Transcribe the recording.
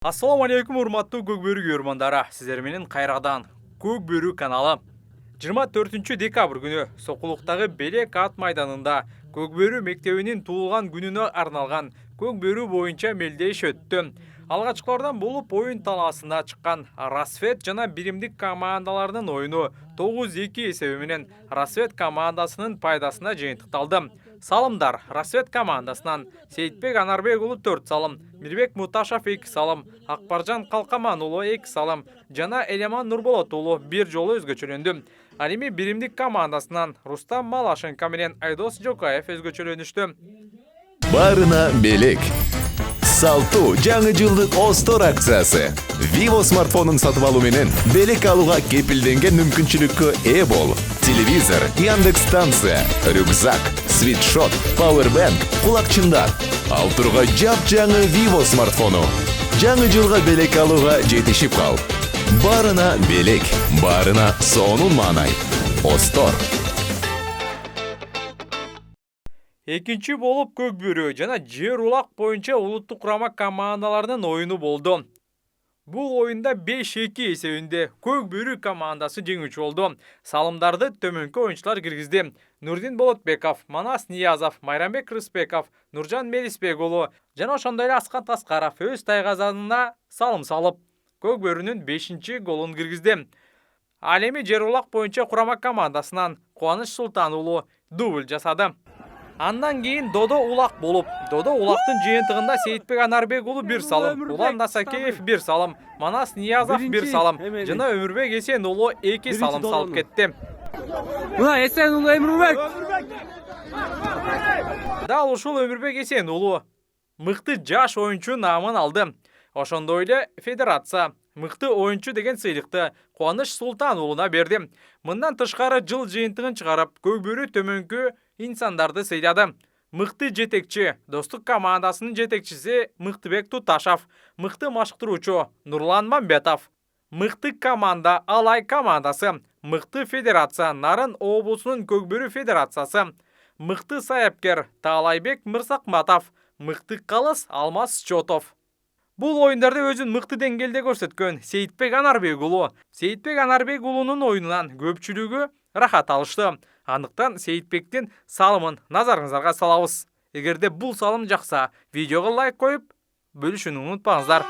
Ассаламу алейкум, урматтуу Көкбөрү көрмандары. Сиздер менен кайрадан Көкбөрү каналы. 24 декабрь күнү Сокулуктагы Белек ат майданында Көкбөрү мектебинин туулган күнүнө арналган Көкбөрү боюнча мелдеш өттү. Алгачкылардан болуп оюн талаасына чыккан Расвет жана биримдик командаларынын оюну 9-2 эсеби менен Расвет командасынын пайдасына жыйынтыкталды. Салымдар Расвет командасынан Сейитбек Анарбек уулу 4 салым, Мирбек Муташев 2 салым, Акбаржан Калкаман уулу 2 салым жана Элеман Нурболот уулу 1 жолу өзгөчөлөндү. Ал эми биримдик командасынан Рустам Малашенко менен Айдос Жокаев өзгөчөлөнүштү. Барына белек. Салтуу жаңы жылдык Остор акциясы. Vivo смартфонун сатып алуу менен белек алууга кепилденген мүмкүнчүлүккө ээ бол. Телевизор, Яндекс станция, рюкзак, свитшот, пауэрбанк, кулакчындар. Ал турга жап-жаңы Vivo смартфону. Жаңы жылга белек алууга жетишип кал. Барына белек, барына сонун маанай. Остор. Экинчи болуп Көкбөрү жана Жер улак боюнча улуттук курама командаларынын оюну болду. Бул оюнда 5-2 эсебинде Көкбөрү командасы жеңүүчү болду. Салымдарды төмөнкү оюнчулар киргизди. Нурдин Болотбеков, Манас Ниязов, Майрамбек Рыспеков, Нуржан Мелисбек уулу жана ошондой эле Аскат Аскаров өз тайгазанына салым салып, Көкбөрүнүн 5-чи голун киргизди. Ал эми Жер улак боюнча курама командасынан Кубаныч Султан уулу дубль жасады. Андан кийин Додо улак болуп, Додо улактын жыйынтыгында Сейитбек Анарбек уулу 1 салым, Улан Насакеев 1 салым, Манас Ниязов 1 салым жана Өмүрбек Эсен уулу 2 салым салып кетти. Мына Эсен уулу Өмүрбек. Дал ушул Өмүрбек Эсен уулу мыкты жаш оюнчу наамын алды. Ошондой эле федерация мыкты оюнчу деген сыйлыкты Кубаныч Султан уулуна берди. Мындан тышкары жыл жыйынтыгын чыгарып, Көкбөрү төмөнкү инсандарды сыйлады. Мыкты жетекчи, Достук командасынын жетекчиси Мыктыбек Туташев, мыкты машыктыруучу Нурлан Мамбетов, мыкты команда Алай командасы, мыкты федерация Нарын облусунун Көкбөрү федерациясы, мыкты саяпкер Таалайбек Мырсакматов, мыкты калыс Алмаз Чотов. Бул оюндарда өзүн мыкты деңгээлде көрсөткөн Сейитбек Анарбек уулунун оюнунан көпчүлүгү рахат алышты. Андыктан Сейитбектин салымын назарыңыздарга салабыз. Эгерде бул салым жакса, видеого лайк коюп, бөлүшүүнү унутпаңыздар.